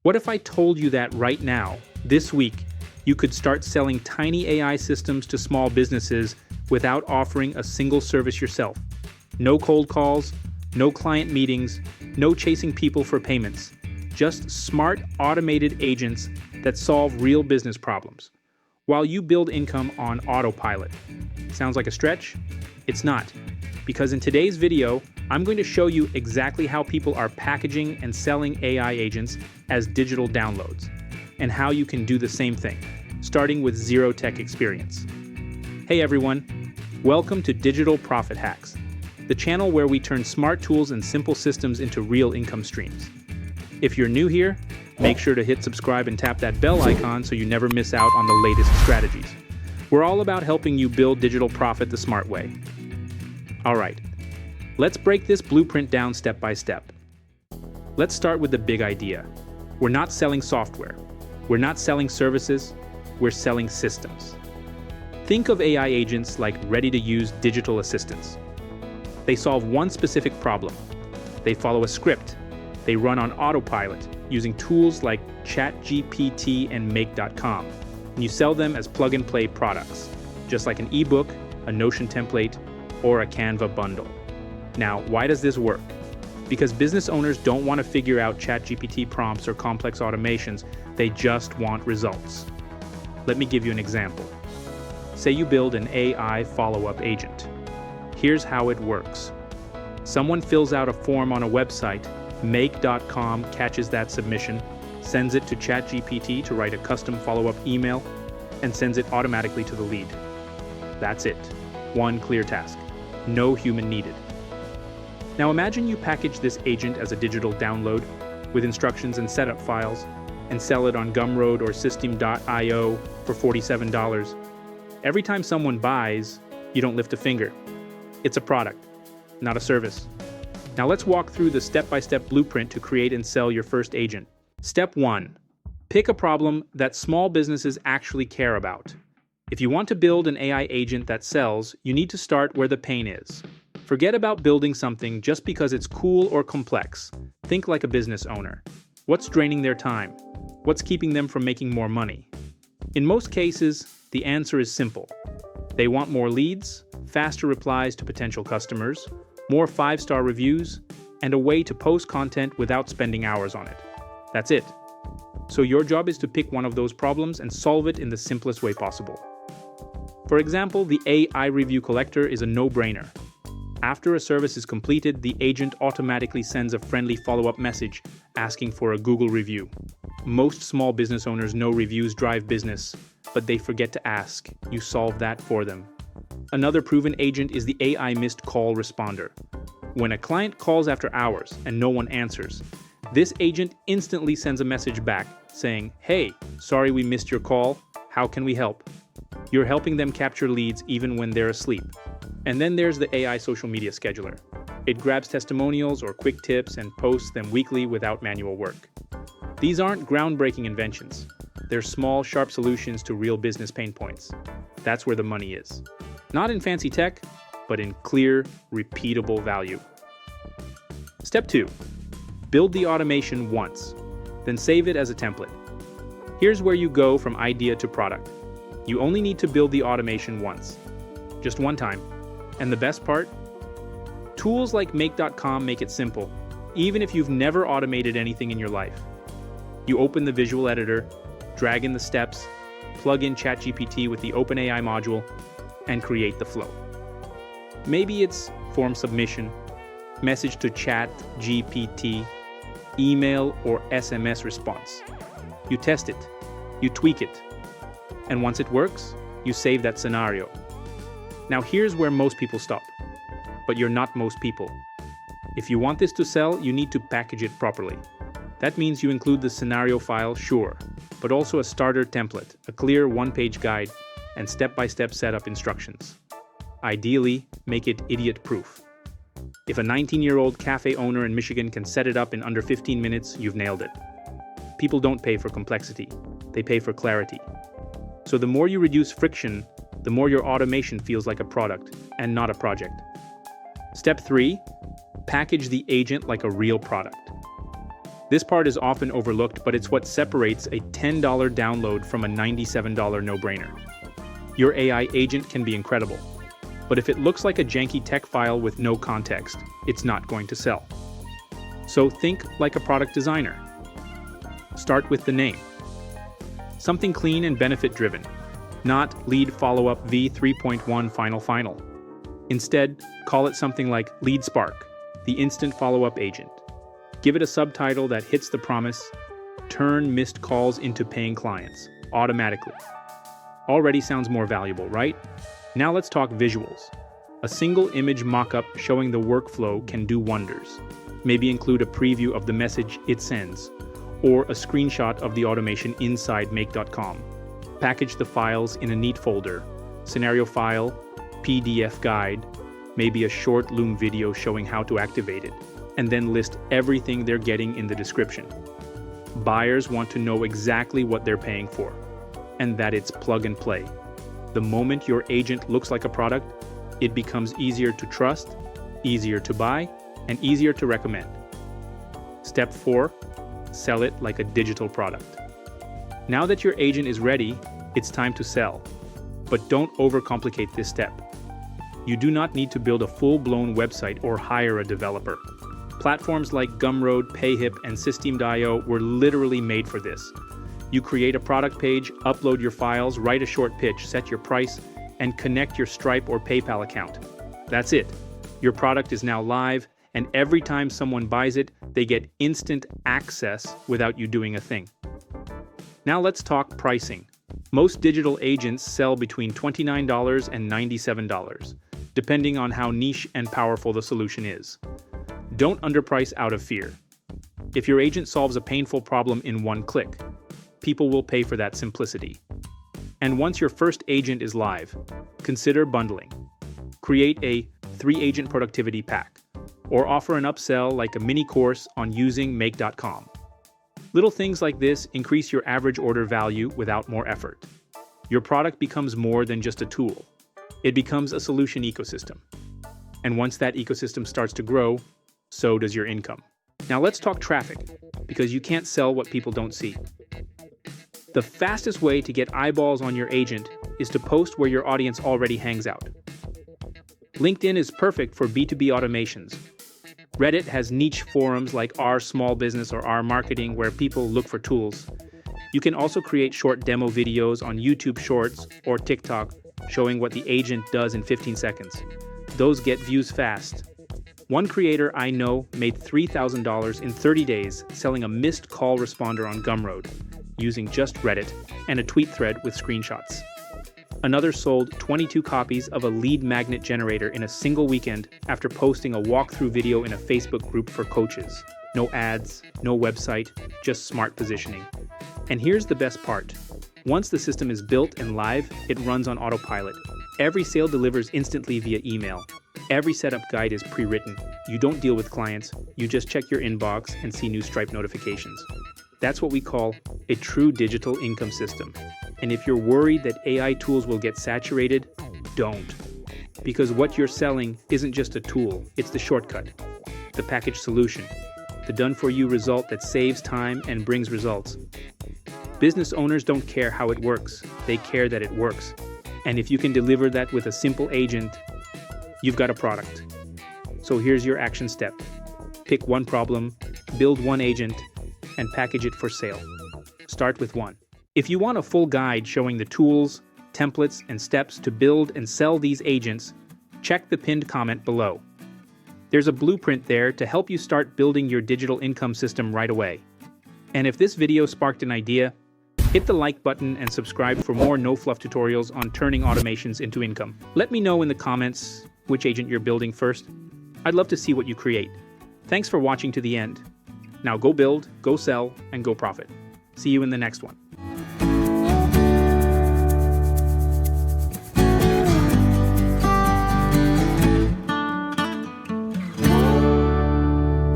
What if I told you that right now, this week, you could start selling tiny AI systems to small businesses without offering a single service yourself? No cold calls, no client meetings, no chasing people for payments. Just smart, automated agents that solve real business problems, while you build income on autopilot. Sounds like a stretch? It's not, because in today's video, I'm going to show you exactly how people are packaging and selling AI agents as digital downloads, and how you can do the same thing, starting with zero tech experience. Hey everyone, welcome to Digital Profit Hacks, the channel where we turn smart tools and simple systems into real income streams. If you're new here, make sure to hit subscribe and tap that bell icon so you never miss out on the latest strategies. We're all about helping you build digital profit the smart way. All right, let's break this blueprint down step by step. Let's start with the big idea. We're not selling software. We're not selling services. We're selling systems. Think of AI agents like ready-to-use digital assistants. They solve one specific problem. They follow a script. They run on autopilot using tools like chatgpt and make.com. And you sell them as plug-and-play products, just like an ebook, a Notion template, or a Canva bundle. Now, why does this work? Because business owners don't want to figure out ChatGPT prompts or complex automations, they just want results. Let me give you an example. Say you build an AI follow-up agent. Here's how it works. Someone fills out a form on a website, make.com catches that submission, sends it to ChatGPT to write a custom follow-up email, and sends it automatically to the lead. That's it. One clear task. No human needed. Now imagine you package this agent as a digital download with instructions and setup files and sell it on Gumroad or System.io for $47. Every time someone buys, you don't lift a finger. It's a product, not a service. Now let's walk through the step-by-step blueprint to create and sell your first agent. Step 1. Pick a problem that small businesses actually care about. If you want to build an AI agent that sells, you need to start where the pain is. Forget about building something just because it's cool or complex. Think like a business owner. What's draining their time? What's keeping them from making more money? In most cases, the answer is simple. They want more leads, faster replies to potential customers, more 5-star reviews, and a way to post content without spending hours on it. That's it. So your job is to pick one of those problems and solve it in the simplest way possible. For example, the AI review collector is a no-brainer. After a service is completed, the agent automatically sends a friendly follow-up message asking for a Google review. Most small business owners know reviews drive business, but they forget to ask. You solve that for them. Another proven agent is the AI missed call responder. When a client calls after hours and no one answers, this agent instantly sends a message back saying, "Hey, sorry we missed your call. How can we help?" You're helping them capture leads even when they're asleep. And then there's the AI social media scheduler. It grabs testimonials or quick tips and posts them weekly without manual work. These aren't groundbreaking inventions. They're small, sharp solutions to real business pain points. That's where the money is. Not in fancy tech, but in clear, repeatable value. Step 2. Build the automation once, then save it as a template. Here's where you go from idea to product. You only need to build the automation once. Just one time. And the best part? Tools like make.com make it simple, even if you've never automated anything in your life. You open the visual editor, drag in the steps, plug in ChatGPT with the OpenAI module, and create the flow. Maybe it's form submission, message to ChatGPT, email or SMS response. You test it, you tweak it, and once it works, you save that scenario. Now here's where most people stop. But you're not most people. If you want this to sell, you need to package it properly. That means you include the scenario file, sure, but also a starter template, a clear one-page guide, and step-by-step setup instructions. Ideally, make it idiot-proof. If a 19-year-old cafe owner in Michigan can set it up in under 15 minutes, you've nailed it. People don't pay for complexity, they pay for clarity. So the more you reduce friction, the more your automation feels like a product and not a project. Step 3, package the agent like a real product. This part is often overlooked, but it's what separates a $10 download from a $97 no-brainer. Your AI agent can be incredible, but if it looks like a janky tech file with no context, it's not going to sell. So think like a product designer. Start with the name. Something clean and benefit-driven, not lead follow-up v3.1 final. Instead, call it something like Lead Spark, the instant follow-up agent. Give it a subtitle that hits the promise, turn missed calls into paying clients, automatically. Already sounds more valuable, right? Now let's talk visuals. A single image mock-up showing the workflow can do wonders. Maybe include a preview of the message it sends, or a screenshot of the automation inside make.com. Package the files in a neat folder, scenario file, PDF guide, maybe a short Loom video showing how to activate it, and then list everything they're getting in the description. Buyers want to know exactly what they're paying for, and that it's plug and play. The moment your agent looks like a product, it becomes easier to trust, easier to buy, and easier to recommend. Step 4, sell it like a digital product. Now that your agent is ready, it's time to sell. But don't overcomplicate this step. You do not need to build a full-blown website or hire a developer. Platforms like Gumroad, Payhip, and System.io were literally made for this. You create a product page, upload your files, write a short pitch, set your price, and connect your Stripe or PayPal account. That's it. Your product is now live, and every time someone buys it, they get instant access without you doing a thing. Now let's talk pricing. Most digital agents sell between $29 and $97, depending on how niche and powerful the solution is. Don't underprice out of fear. If your agent solves a painful problem in one click, people will pay for that simplicity. And once your first agent is live, consider bundling. Create a 3-agent productivity pack, or offer an upsell like a mini course on using make.com. Little things like this increase your average order value without more effort. Your product becomes more than just a tool. It becomes a solution ecosystem. And once that ecosystem starts to grow, so does your income. Now let's talk traffic, because you can't sell what people don't see. The fastest way to get eyeballs on your agent is to post where your audience already hangs out. LinkedIn is perfect for B2B automations. Reddit has niche forums like R Small Business or R Marketing where people look for tools. You can also create short demo videos on YouTube Shorts or TikTok showing what the agent does in 15 seconds. Those get views fast. One creator I know made $3,000 in 30 days selling a missed call responder on Gumroad, using just Reddit and a tweet thread with screenshots. Another sold 22 copies of a lead magnet generator in a single weekend after posting a walkthrough video in a Facebook group for coaches. No ads, no website, just smart positioning. And here's the best part. Once the system is built and live, it runs on autopilot. Every sale delivers instantly via email. Every setup guide is pre-written. You don't deal with clients, you just check your inbox and see new Stripe notifications. That's what we call a true digital income system. And if you're worried that AI tools will get saturated, don't. Because what you're selling isn't just a tool, it's the shortcut, the packaged solution, the done-for-you result that saves time and brings results. Business owners don't care how it works, they care that it works. And if you can deliver that with a simple agent, you've got a product. So here's your action step. Pick one problem, build one agent, and package it for sale. Start with one. If you want a full guide showing the tools, templates, and steps to build and sell these agents, check the pinned comment below. There's a blueprint there to help you start building your digital income system right away. And if this video sparked an idea, hit the like button and subscribe for more no-fluff tutorials on turning automations into income. Let me know in the comments which agent you're building first. I'd love to see what you create. Thanks for watching to the end. Now go build, go sell, and go profit. See you in the next one.